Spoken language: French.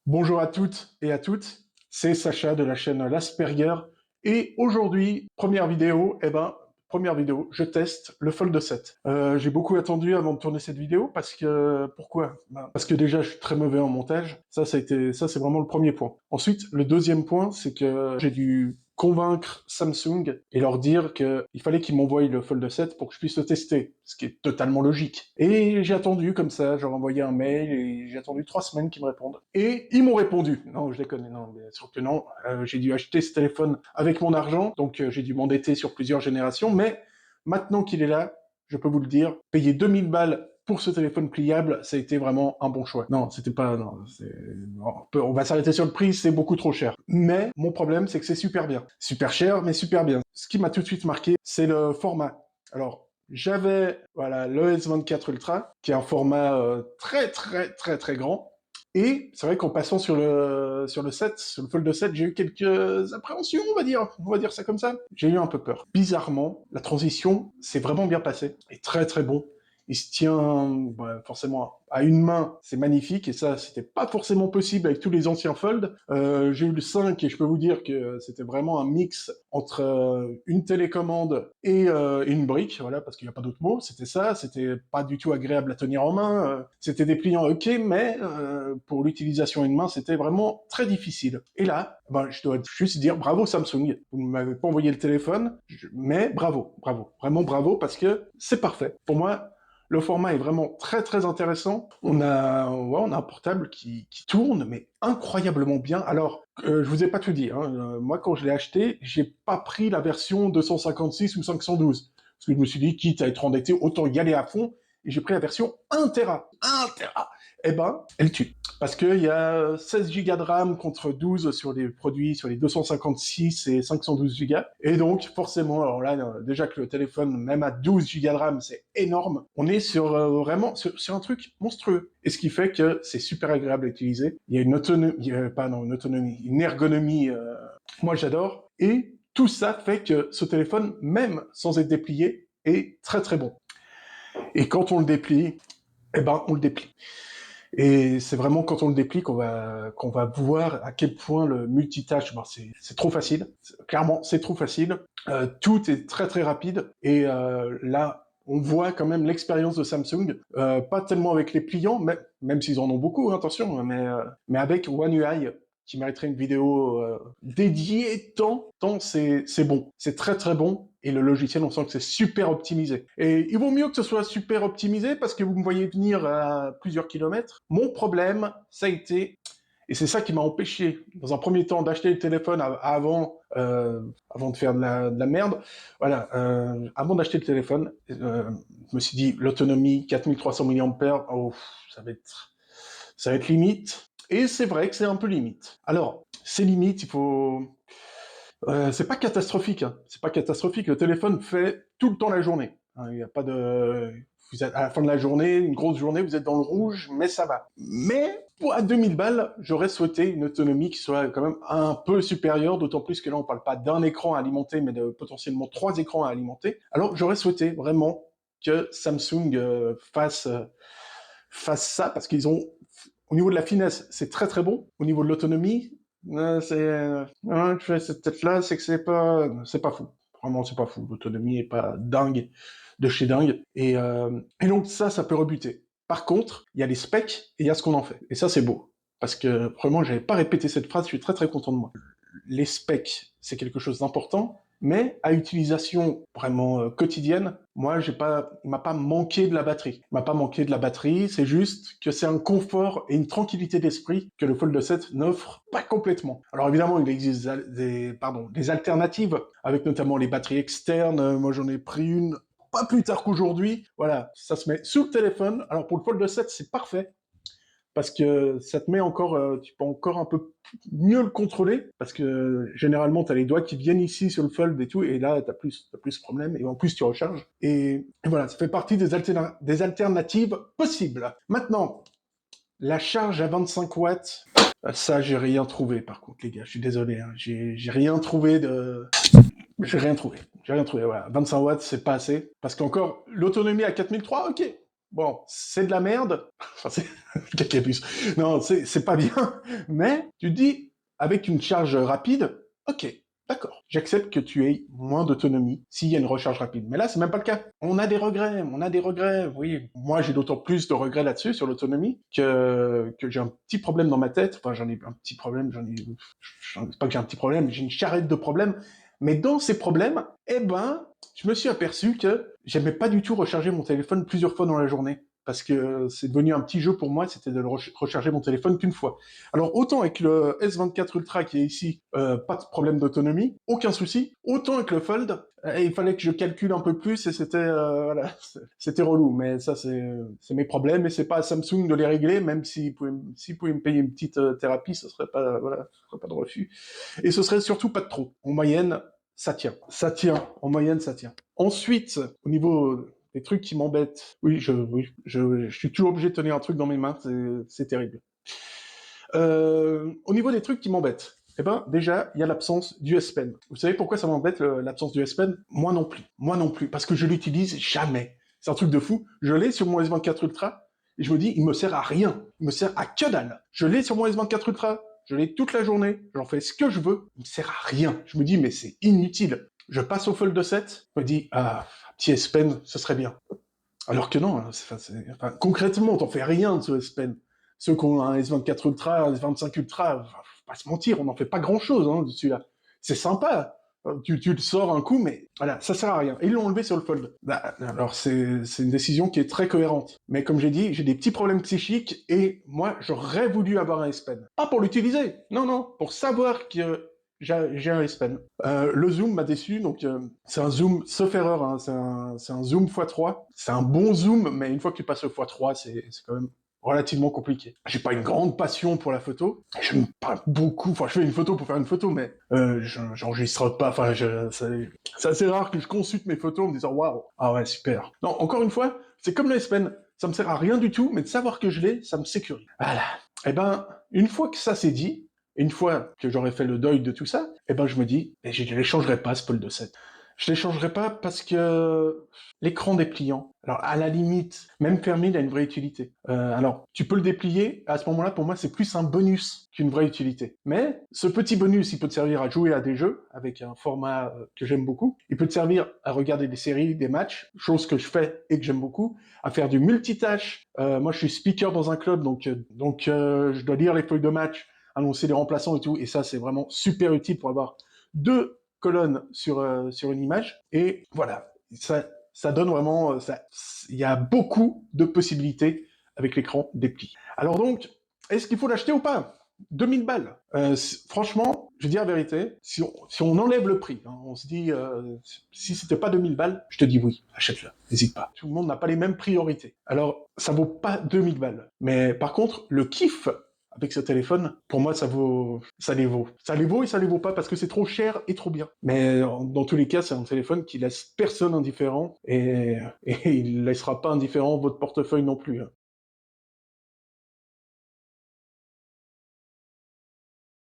Bonjour à toutes et à toutes, c'est Sacha de la chaîne L'Asperger et aujourd'hui, première vidéo, je teste le Fold 7. J'ai beaucoup attendu avant de tourner cette vidéo parce que, pourquoi? Parce que déjà je suis très mauvais en montage, ça c'est vraiment le premier point. Ensuite, le deuxième point, c'est que j'ai dû convaincre Samsung et leur dire qu'il fallait qu'ils m'envoient le Fold 7 pour que je puisse le tester, ce qui est totalement logique. Et j'ai attendu comme ça, j'ai envoyé un mail et j'ai attendu 3 semaines qu'ils me répondent. Et ils m'ont répondu. Non, je déconne, non, bien sûr que non. J'ai dû acheter ce téléphone avec mon argent, donc j'ai dû m'endetter sur plusieurs générations, mais maintenant qu'il est là, je peux vous le dire, payer 2000 balles pour ce téléphone pliable, ça a été vraiment un bon choix. Non, c'était pas... Non, on va s'arrêter sur le prix, c'est beaucoup trop cher. Mais mon problème, c'est que c'est super bien. Super cher, mais super bien. Ce qui m'a tout de suite marqué, c'est le format. Alors, j'avais voilà, le S24 Ultra, qui est un format très grand. Et c'est vrai qu'en passant sur le 7, sur le Fold 7, j'ai eu quelques appréhensions, on va dire ça comme ça. J'ai eu un peu peur. Bizarrement, la transition s'est vraiment bien passée, et très bon. Il se tient forcément à une main, c'est magnifique, et ça, c'était pas forcément possible avec tous les anciens Fold. J'ai eu le 5, et je peux vous dire que c'était vraiment un mix entre une télécommande et une brique, voilà, parce qu'il n'y a pas d'autre mot, c'était ça, c'était pas du tout agréable à tenir en main, c'était dépliant, ok, mais pour l'utilisation à une main, c'était vraiment très difficile. Et là, je dois juste dire bravo Samsung, vous ne m'avez pas envoyé le téléphone, mais bravo, vraiment bravo, parce que c'est parfait. Pour moi, le format est vraiment très intéressant. On a un portable qui tourne, mais incroyablement bien. Alors, je vous ai pas tout dit. Hein. Moi, quand je l'ai acheté, j'ai pas pris la version 256 ou 512. Parce que je me suis dit, quitte à être endetté, autant y aller à fond. Et j'ai pris la version 1 Tera. 1 Tera. Eh ben, elle tue. Parce qu'il y a 16 Go de RAM contre 12 sur les produits, sur les 256 et 512 Go. Et donc, forcément, alors là, déjà que le téléphone, même à 12 Go de RAM, c'est énorme. On est sur vraiment sur un truc monstrueux. Et ce qui fait que c'est super agréable à utiliser. Il y a une autonomie, une ergonomie, moi j'adore. Et tout ça fait que ce téléphone, même sans être déplié, est très bon. Et quand on le déplie, eh ben, on le déplie. Et c'est vraiment quand on le déplie qu'on va voir à quel point le multitâche, c'est trop facile. Clairement, c'est trop facile. Tout est très rapide. Et là, on voit quand même l'expérience de Samsung, pas tellement avec les pliants, mais, même s'ils en ont beaucoup, hein, attention, mais avec One UI, qui mériterait une vidéo dédiée, tant c'est bon. C'est très bon, et le logiciel, on sent que c'est super optimisé. Et il vaut mieux que ce soit super optimisé, parce que vous me voyez venir à plusieurs kilomètres. Mon problème, ça a été, et c'est ça qui m'a empêché, dans un premier temps, d'acheter le téléphone avant de faire de la merde. Voilà, avant d'acheter le téléphone, je me suis dit, l'autonomie, 4300 mAh, oh, ça va être limite. Et c'est vrai que c'est un peu limite. Alors, c'est limite, il faut... c'est pas catastrophique, hein. C'est pas catastrophique. Le téléphone fait tout le temps la journée. Hein, il n'y a pas de... Vous êtes à la fin de la journée, une grosse journée, vous êtes dans le rouge, mais ça va. Mais à 2000 balles, j'aurais souhaité une autonomie qui soit quand même un peu supérieure, d'autant plus que là, on parle pas d'un écran à alimenter, mais de potentiellement 3 écrans à alimenter. Alors, j'aurais souhaité vraiment que Samsung fasse ça, parce qu'ils ont, au niveau de la finesse, c'est très bon. Au niveau de l'autonomie, tu fais cette tête-là, c'est que c'est pas fou. Vraiment, c'est pas fou. L'autonomie est pas dingue, de chez dingue. Et donc ça peut rebuter. Par contre, il y a les specs et il y a ce qu'on en fait. Et ça, c'est beau. Parce que, vraiment, j'avais pas répété cette phrase, je suis très content de moi. Les specs, c'est quelque chose d'important, mais à utilisation vraiment quotidienne, moi, il m'a pas manqué de la batterie. Il m'a pas manqué de la batterie, c'est juste que c'est un confort et une tranquillité d'esprit que le Fold 7 n'offre pas complètement. Alors évidemment, il existe des alternatives, avec notamment les batteries externes. Moi, j'en ai pris une pas plus tard qu'aujourd'hui. Voilà, ça se met sous le téléphone. Alors pour le Fold 7, c'est parfait, parce que ça te met encore, tu peux encore un peu mieux le contrôler, parce que généralement t'as les doigts qui viennent ici sur le fold et tout, et là t'as plus ce problème, et en plus tu recharges. Et voilà, ça fait partie des alternatives possibles. Maintenant, la charge à 25 watts, ça j'ai rien trouvé par contre les gars, je suis désolé, hein, j'ai rien trouvé de... J'ai rien trouvé, voilà. 25 watts, c'est pas assez. Parce qu'encore, l'autonomie à 4003, ok. Bon, c'est de la merde. Enfin, c'est... Cacabus. Non, c'est pas bien. Mais tu te dis, avec une charge rapide, ok, d'accord. J'accepte que tu aies moins d'autonomie s'il y a une recharge rapide. Mais là, c'est même pas le cas. On a des regrets. Oui, moi, j'ai d'autant plus de regrets là-dessus, sur l'autonomie, que j'ai un petit problème dans ma tête. Enfin, j'en ai un petit problème, pas que j'ai un petit problème, j'ai une charrette de problèmes. Mais dans ces problèmes, eh ben, je me suis aperçu que j'aimais pas du tout recharger mon téléphone plusieurs fois dans la journée. Parce que c'est devenu un petit jeu pour moi, c'était de recharger mon téléphone qu'une fois. Alors autant avec le S24 Ultra qui est ici, pas de problème d'autonomie, aucun souci. Autant avec le Fold, il fallait que je calcule un peu plus et c'était voilà, c'était relou. Mais ça c'est mes problèmes et c'est pas à Samsung de les régler, même s'ils pouvaient me payer une petite thérapie, ce serait pas voilà, ce serait pas de refus. Et ce serait surtout pas de trop. En moyenne, ça tient. Ça tient. En moyenne, ça tient. Ensuite, au niveau des trucs qui m'embêtent, je suis toujours obligé de tenir un truc dans mes mains, c'est terrible. Au niveau des trucs qui m'embêtent, eh ben, déjà, il y a l'absence du S Pen. Vous savez pourquoi ça m'embête, l'absence du S Pen? Moi non plus. Moi non plus. Parce que je l'utilise jamais. C'est un truc de fou. Je l'ai sur mon S24 Ultra, et je me dis, il me sert à rien. Il me sert à que dalle. Je l'ai sur mon S24 Ultra, je l'ai toute la journée, j'en fais ce que je veux, il me sert à rien. Je me dis, mais c'est inutile. Je passe au Fold 7, je me dis, ah, un petit S Pen, ce serait bien. Alors que non, enfin, concrètement, t'en fais rien de ce S Pen. Ceux qui ont un S24 Ultra, un S25 Ultra, faut pas se mentir, on n'en fait pas grand-chose hein, de celui-là. C'est sympa, tu le sors un coup, mais voilà, ça sert à rien. Et ils l'ont enlevé sur le Fold. Bah, alors c'est une décision qui est très cohérente. Mais comme j'ai dit, j'ai des petits problèmes psychiques et moi, j'aurais voulu avoir un S Pen. Pas pour l'utiliser, non, non, pour savoir que j'ai un S Pen. Le zoom m'a déçu, donc c'est un zoom, sauf erreur, hein, c'est un zoom x3. C'est un bon zoom, mais une fois que tu passes au x3, c'est quand même relativement compliqué. J'ai pas une grande passion pour la photo. J'aime pas beaucoup. Enfin, je fais une photo pour faire une photo, mais j'enregistre pas. Enfin, c'est assez rare que je consulte mes photos en me disant waouh, ah ouais super. Non, encore une fois, c'est comme le S Pen. Ça me sert à rien du tout, mais de savoir que je l'ai, ça me sécurise. Voilà. Eh ben, une fois que ça c'est dit, une fois que j'aurai fait le deuil de tout ça, eh ben je me dis, je ne l'échangerai pas ce Fold 7. Je l'échangerai pas parce que l'écran dépliant, alors à la limite, même fermé, il a une vraie utilité. Alors, tu peux le déplier, à ce moment-là, pour moi, c'est plus un bonus qu'une vraie utilité. Mais ce petit bonus, il peut te servir à jouer à des jeux, avec un format que j'aime beaucoup. Il peut te servir à regarder des séries, des matchs, chose que je fais et que j'aime beaucoup, à faire du multitâche. Moi, je suis speaker dans un club, donc je dois lire les feuilles de match, annoncer les remplaçants et tout, et ça, c'est vraiment super utile pour avoir deux colonnes sur une image, et voilà, ça donne vraiment, il y a beaucoup de possibilités avec l'écran déplié. Alors donc, est-ce qu'il faut l'acheter ou pas? 2000 balles. Franchement, je vais dire la vérité, si on enlève le prix, hein, on se dit, si c'était pas 2000 balles, je te dis oui, achète-le, n'hésite pas. Tout le monde n'a pas les mêmes priorités. Alors, ça vaut pas 2000 balles. Mais par contre, le kiff avec ce téléphone, pour moi, ça les vaut. Ça les vaut et ça les vaut pas parce que c'est trop cher et trop bien. Mais dans tous les cas, c'est un téléphone qui laisse personne indifférent et il laissera pas indifférent votre portefeuille non plus. Hein.